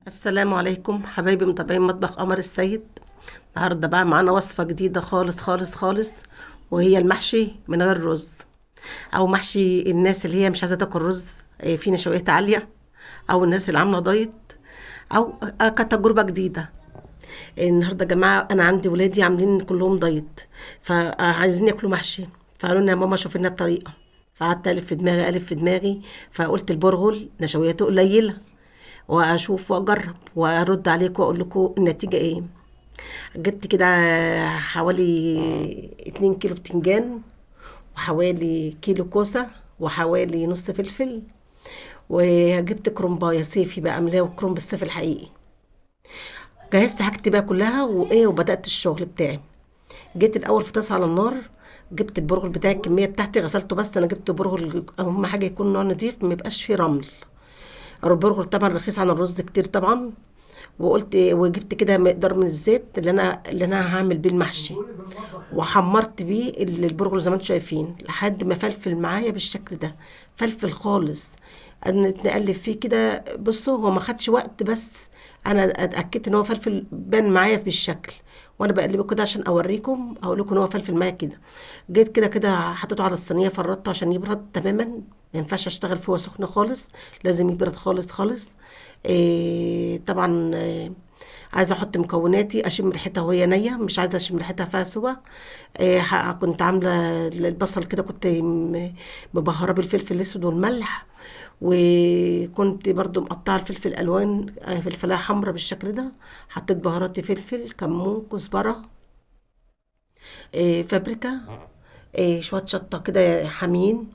السلام عليكم حبايبي متابعين مطبخ قمر السيد. النهارده بقى معانا وصفة جديدة خالص خالص خالص، وهي المحشي من غير رز، او محشي الناس اللي هي مش عايزة تاكل رز، في نشويات عالية، او الناس اللي عاملة دايت، او كتجربة جديدة. النهارده يا جماعة انا عندي ولادي عاملين كلهم دايت، فعايزين ياكلوا محشي، فقالوا لنا يا ماما شوف لنا الطريقة. فقعدت الف في دماغي، فقلت البرغل نشوياته قليلة، واشوف واجرب وارد عليكم واقول لكم النتيجه ايه. جبت كده حوالي 2 كيلو بتنجان، وحوالي كيلو كوسه، وحوالي نص فلفل، وجبت كرنبايه صيفي بقى عاملاه كرنب الصيف الحقيقي. جهزت حاجتي بقى كلها وايه، وبدات الشغل بتاعي. جيت الاول في طاسه على النار، جبت البرغل بتاعي الكميه بتاعتي غسلته، بس انا جبت برغل اهم حاجه يكون نوع نضيف ما يبقاش فيه رمل. البرغل طبعا رخيص عن الرز كتير طبعا. وجبت كده مقدار من الزيت اللي انا هعمل بيه المحشي، وحمرت بيه البرغل زي ما انتم شايفين لحد ما فلفل معايا بالشكل ده، فلفل خالص. نقلب فيه كده، بصوا هو ما خدش وقت، بس انا اتاكدت ان هو فلفل بان معايا بالشكل. وانا بقلبه كده عشان اوريكم اقول لكم ان هو فلفل معايا كده. جيت كده كده حطيته على الصينيه، فردته عشان يبرد تماما، ما ينفعش اشتغل فيه وهو سخن خالص، لازم يبرد خالص خالص. طبعا عايزه احط مكوناتي اشم ريحتها وهي نيه، مش عايزه اشم ريحتها فيها سوا. كنت عامله البصل كده، كنت مبهره بالفلفل الاسود والملح، وكنت برضو مقطعه الفلفل الالوان، فلفلايه حمراء بالشكل ده. حطيت بهارات فلفل، كمون، كزبره، بابريكا، شويه شطه كده حاميين،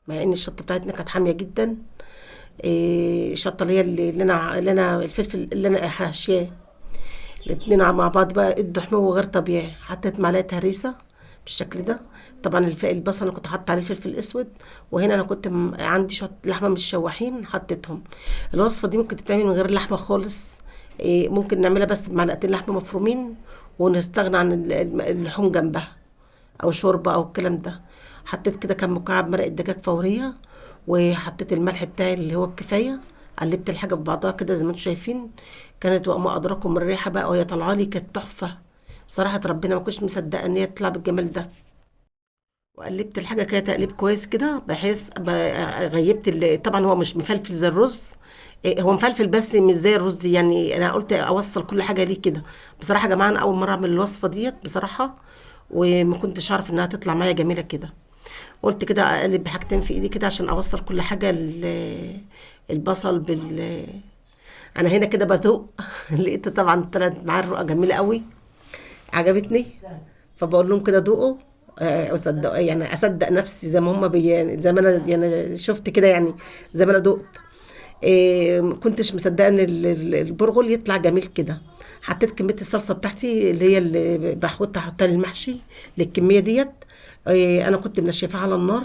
مع ان الشطه بتاعتنا كانت حاميه جدا. الشطه اللي انا الفلفل اللي انا حاشياه. الاتنين مع بعض بقى ادوا حمو غير طبيعي. حطيت معلقه هريسه بالشكل ده. طبعا البصل انا كنت حاطه عليه فلفل اسود، وهنا انا كنت عندي شويه لحمه متشوحين حطيتهم. الوصفه دي ممكن تتعمل من غير لحمه خالص، ممكن نعملها بس بمعلقتين لحمه مفرومين، ونستغنى عن اللحوم جنبها، او شوربه او الكلام ده. حطيت كده كام مكعب مرقه دجاج فوريه، وحطيت الملح بتاعي اللي هو الكفايه. قلبت الحاجه في بعضها كده زي ما انتم شايفين. كانت وما ادراكم من الريحه بقى وهي طالعه لي كانت تحفه. بصراحه ربنا ما كنتش مصدقه ان هي تطلع بالجمال ده. وقلبت الحاجه كده تقليب كويس كده، بحيث غيبت طبعا هو مش مفلفل زي الرز. هو مفلفل بس مش زي الرز، يعني انا قلت اوصل كل حاجه ليه كده. بصراحه يا جماعه انا اول مره اعمل الوصفه ديت بصراحه، وما كنتش اعرف انها تطلع معايا جميله كده. قلت كده اقلب بحاجتين في ايدي كده عشان اوصل كل حاجه البصل انا هنا كده بذوق. لقيت طبعا طلعت معايا الرقه جميله قوي، عجبتني. فبقول لهم كده دوقوا، اصدق يعني اصدق نفسي زي ما هم زي ما انا يعني شفت كده يعني، زي ما انا دقت. ما كنتش مصدقه ان البرغل يطلع جميل كده. حطيت كميه الصلصه بتاعتي اللي هي اللي احطها للمحشي، للكميه ديت. انا كنت منشفاها على النار،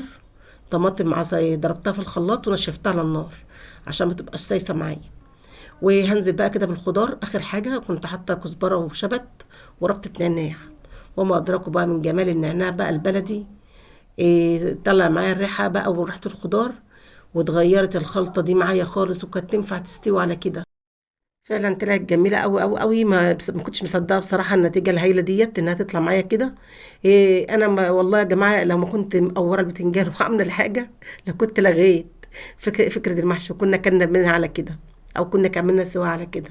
طماطم مع ضربتها في الخلاط ونشفتها على النار عشان ما تبقاش سايسه معايا. وهنزل بقى كده بالخضار. اخر حاجه كنت حاطه كزبره وشبت وربطه نعناع. وما ادراكوا بقى من جمال النعناع بقى البلدي، طلع معايا الريحه بقى وريحه الخضار، واتغيرت الخلطه دي معايا خالص، وكانت تنفع تستوي على كده. فعلا طلعت جميله قوي قوي قوي. ما كنتش مصدقه بصراحه النتيجه الهائله ديت انها تطلع معايا كده. انا ما والله يا جماعه لو ما كنت مقوره البتنجان وعامله الحاجه لكنت لغيت فكره المحشي، وكنا كنا منها على كده، او كنا كملنا سوا على كده.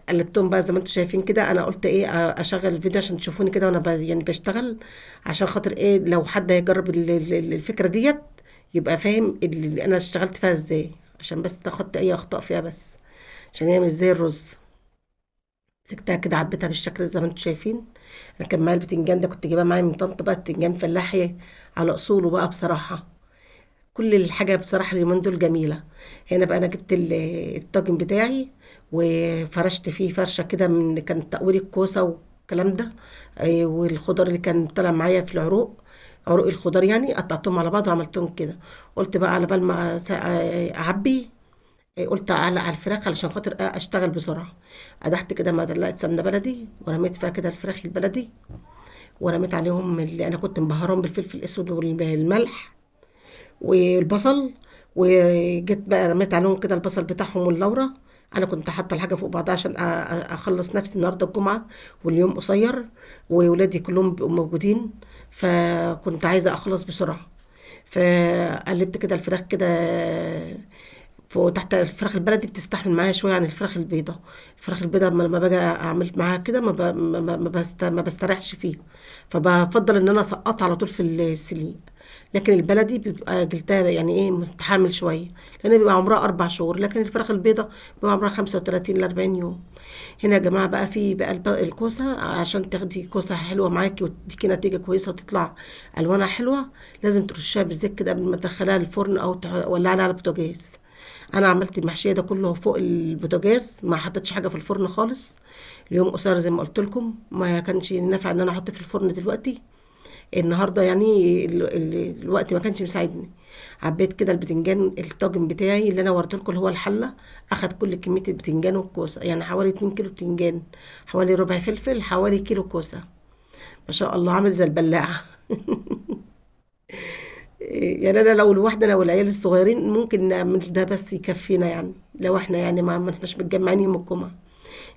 قلبتهم بقى زي ما انتم شايفين كده. انا قلت ايه، اشغل الفيديو عشان تشوفوني كده وانا يعني بشتغل، عشان خاطر ايه لو حد هيجرب الفكره ديت يبقى فاهم اللي انا اشتغلت فيها ازاي، عشان بس تاخدت اي اخطاء فيها، بس عشان هي مش زي الرز. مسكتها كده عبيتها بالشكل زي ما انتم شايفين. انا كان معايا البتنجان ده كنت جايباه معايا من طنط بقى، البتنجان فلاحي على اصوله بقى بصراحه. كل الحاجة بصراحة اليومين دول جميلة. هنا بقى أنا جبت الطاجن بتاعي، وفرشت فيه فرشة كده من كان تقوير الكوسة والكلام ده. والخضار اللي كان طالع معايا في العروق، عروق الخضار يعني قطعتهم على بعض وعملتهم كده. قلت بقى على بال ما أعبي، قلت أعلق على الفراخ علشان خاطر أشتغل بسرعة. قدحت كده ما دلقت سمنة بلدي، ورميت فيها كده الفراخ البلدي، ورميت عليهم اللي أنا كنت مبهرهم بالفلفل الأسود والملح والبصل. وجيت بقى رميت عليهم كده البصل بتاعهم واللورة، انا كنت حاطه الحاجه فوق بعضها عشان اخلص نفسي النهارده الجمعه، واليوم قصير وولادي كلهم بيبقوا موجودين، فكنت عايزه اخلص بسرعه. فقلبت كده الفراخ كده فوق تحت. الفراخ البلدي بتستحمل معايا شويه عن الفراخ البيضه. الفراخ البيضه لما باجي اعمل معاها كده ما بستريحش فيها، فبفضل ان انا اسقطها على طول في السليق. لكن البلدي بيبقى جلدها يعني ايه متحمل شويه، لان بيبقى عمرها 4 شهور، لكن الفراخ البيضه بيبقى عمرها 35 ل 40 يوم. هنا يا جماعه بقى في بقى الكوسه، عشان تاخدي كوسه حلوه معاكي وتديكي نتيجه كويسه وتطلع الوانها حلوه، لازم ترشها بالزيت كده قبل ما تدخليها الفرن او تولعي على البوتاجاز. انا عملت المحشيه ده كله فوق البوتاجاز، ما حطيتش حاجه في الفرن خالص. اليوم قصير زي ما قلت لكم، ما كانش نافع ان انا احط في الفرن دلوقتي النهارده، يعني الوقت ما كانش مساعدني. عبيت كده البتنجان الطاجن بتاعي اللي انا وريته لكم اللي هو الحله، اخد كل كميه البتنجان والكوسه، يعني حوالي 2 كيلو بتنجان، حوالي ربع فلفل، حوالي كيلو كوسه. ما شاء الله عامل زي البلاعه. يعني انا لو لوحدنا، لو العيال الصغيرين ممكن نعمل ده بس يكفينا، يعني لو احنا يعني ما احناش متجمعين يوم الجمعه.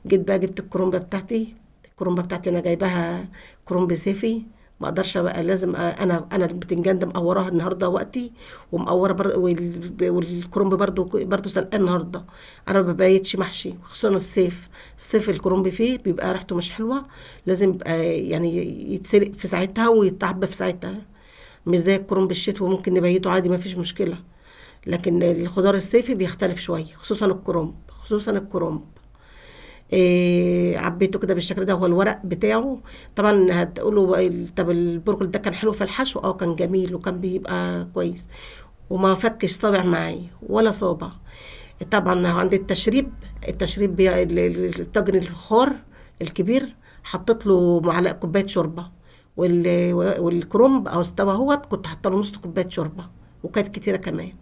جيت بقى جبت الكرومبه بتاعتي. الكرومبه بتاعتي انا جايباها كرومب صيفي، ما اقدرش بقى، لازم انا البتنجان ده مقوراها النهارده وقتي، ومقوره والكرنب برضو سلقان النهارده. انا ما ببيتش محشي، خصوصا الصيف. الصيف الكرنب فيه بيبقى ريحته مش حلوه، لازم يبقى يعني يتسلق في ساعتها ويتعبى في ساعتها، مش زي الكرنب الشتوي ممكن نبيته عادي ما فيش مشكله. لكن الخضار الصيفي بيختلف شويه، خصوصا الكرنب، خصوصا الكرنب. عبيته كده بالشكل ده، هو الورق بتاعه. طبعا هتقولوا بقى طب البرغل ده كان حلو في الحشو، كان جميل وكان بيبقى كويس، وما فكش صابع معايا ولا صابع. طبعا عند التشريب، الطاجن الفخار الكبير، حطيت له معلقه كوبايه شوربه، والكرنب او استوى اهوت كنت حاطه له نص كوبايه شوربه، وكانت كتيره كمان.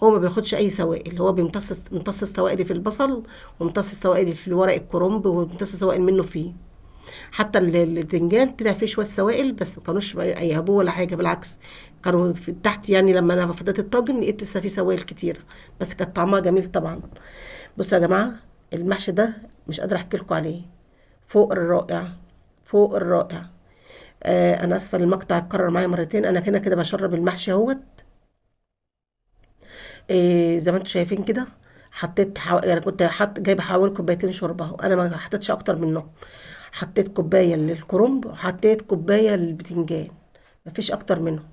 هو ما بياخدش اي سوائل، هو بيمتص السوائل في البصل، ومتص السوائل في ورق الكرنب، ومتص السوائل منه فيه. حتى البتنجان طلع فيه شويه سوائل، بس ما كانوش يهبوه ولا حاجه، بالعكس كانوا في تحت. يعني لما انا فضيت الطاجن لقيت لسه فيه سوائل كتير، بس كانت طعمها جميل طبعا. بصوا يا جماعه، المحشي ده مش قادره احكي لكم عليه، فوق الرائع، فوق الرائع. انا اسفه المقطع اتكرر معايا مرتين، انا هنا كده بشرب المحشي اهوت. زي ما انتم شايفين كده، يعني كنت جايبه حوالي كوبايتين شوربه، انا ما حطيتش اكتر منهم. حطيت كوبايه للكرنب، وحطيت كوبايه للبتنجان، مفيش اكتر منهم.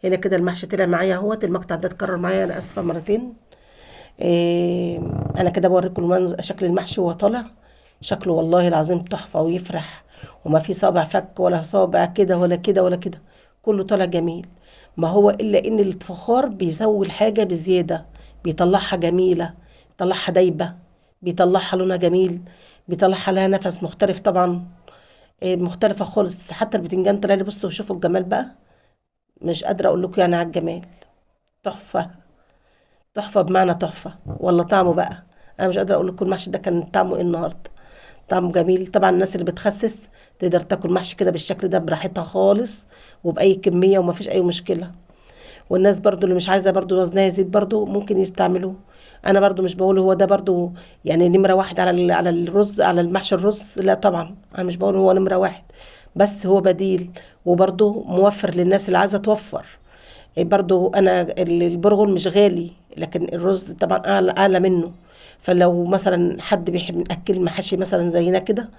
هنا كده المحشي طلع معايا اهوت. المقطع ده اتكرر معايا، انا اسفه مرتين. إيه انا كده بوريكم المنظر، شكل المحشي وهو طالع، شكله والله العظيم تحفه ويفرح، وما في صابع فك ولا صابع كده ولا كده ولا كده، كله طالع جميل. ما هو الا ان الفخار بيسوي الحاجه بزياده، بيطلعها جميله، بيطلعها دايبه، بيطلعها لونها جميل، بيطلعها لها نفس مختلف طبعا. مختلفه خالص. حتى البتنجان طلع لي، بصوا شوفوا الجمال بقى، مش قادره اقول لكم يعني على الجمال. تحفه، تحفة بمعنى تحفة، والله طعمه بقى، أنا مش قادرة أقول لكم المحشي ده كان طعمه إيه النهاردة. طعمه جميل طبعا. الناس اللي بتخسس تقدر تاكل محشي كده بالشكل ده براحتها خالص، وبأي كمية، وما فيش أي مشكلة. والناس برضو اللي مش عايزة برضو وزنها يزيد برضو ممكن يستعملوه. أنا برضو مش بقول هو ده برضو يعني نمرة واحد على على الرز، على المحشي الرز، لا طبعا أنا مش بقول هو نمرة واحد، بس هو بديل، وبرضو موفر للناس اللي عايزة توفر. برضو انا البرغل مش غالي، لكن الرز طبعا اعلى منه. فلو مثلا حد بيحب ناكل محاشي مثلا زينا كده،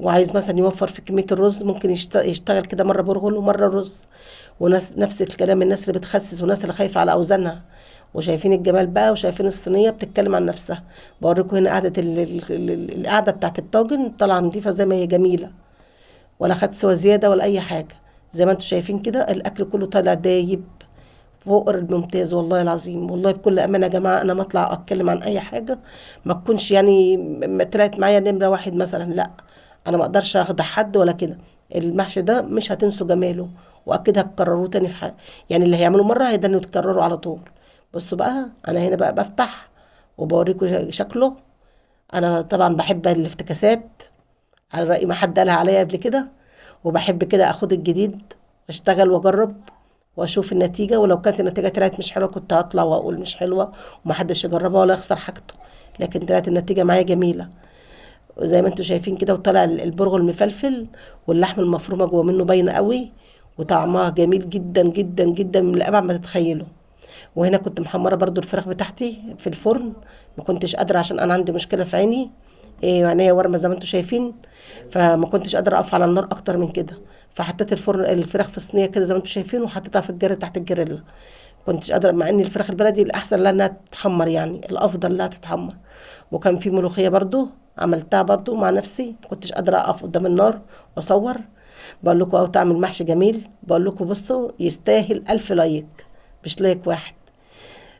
وعايز مثلا يوفر في كميه الرز، ممكن يشتغل كده مره برغل ومره رز. وناس نفس الكلام، الناس اللي بتخسس والناس اللي خايفه على اوزانها وشايفين الجمال بقى، وشايفين الصينيه بتتكلم عن نفسها. بوريكم هنا قعده القعده بتاعت الطاجن طالعه نضيفه زي ما هي جميله، ولا خد سوى زياده ولا اي حاجه. زي ما انتم شايفين كده الاكل كله طالع دايب فوق الممتاز، والله العظيم. والله بكل امانه يا جماعه، انا ما اطلع اتكلم عن اي حاجه ما تكونش يعني طلعت معايا نمره واحد مثلا، لا، انا ما اقدرش اخدع حد ولا كده. المحشي ده مش هتنسوا جماله، واكيد هتكرروه تاني في حاجه، يعني اللي هيعملوا مره هيدنوا يتكرروا على طول. بصوا بقى، انا هنا بقى بفتح وبوريكم شكله. انا طبعا بحب الافتكاسات، على رأي ما حد قالها عليا قبل كده، وبحب كده اخد الجديد واشتغل واجرب واشوف النتيجة. ولو كانت النتيجة طلعت مش حلوة كنت هطلع واقول مش حلوة، ومحدش يجربها ولا يخسر حاجته. لكن طلعت النتيجة معايا جميلة. وزي ما انتوا شايفين كده، وطلع البرغل مفلفل، واللحم المفرومة جوه منه باينة قوي، وطعمها جميل جدا جدا جدا من لأبعد ما تتخيلوا. وهنا كنت محمرة برضو الفراخ بتاعتي في الفرن، ما كنتش قادرة عشان انا عندي مشكلة في عيني، إيه عينيا ورمة زي ما انتوا شايفين، فما كنتش قادرة اقف على النار اكتر من كده. فحطيت الفراخ في صينية كده زي ما انتوا شايفين، وحطيتها في الجري تحت الجريلا. كنتش قادرة، مع ان الفراخ البلدي الاحسن لها انها تتحمر، يعني الافضل لها تتحمر. وكان في ملوخية برضو عملتها برضو مع نفسي، ما كنتش قادرة اقف قدام النار واصور. بقول لكم اهو طعم المحشي جميل، بقول لكم بصوا يستاهل الف لايك، مش لايك واحد.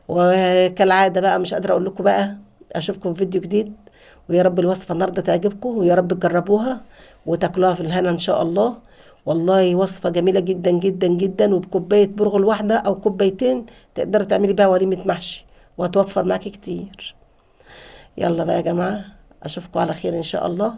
وكالعادة بقى مش قادرة اقول لكم بقى، اشوفكم في فيديو جديد. ويا رب الوصفة النهاردة تعجبكم، ويا رب تجربوها وتاكلوها في الهنا ان شاء الله. والله وصفة جميلة جدا جدا جدا، وبكوباية برغل واحدة او كوبايتين تقدري تعملي بيها وليمة محشي، وهتوفر معاكي كتير. يلا بقى يا جماعة، اشوفكم على خير ان شاء الله.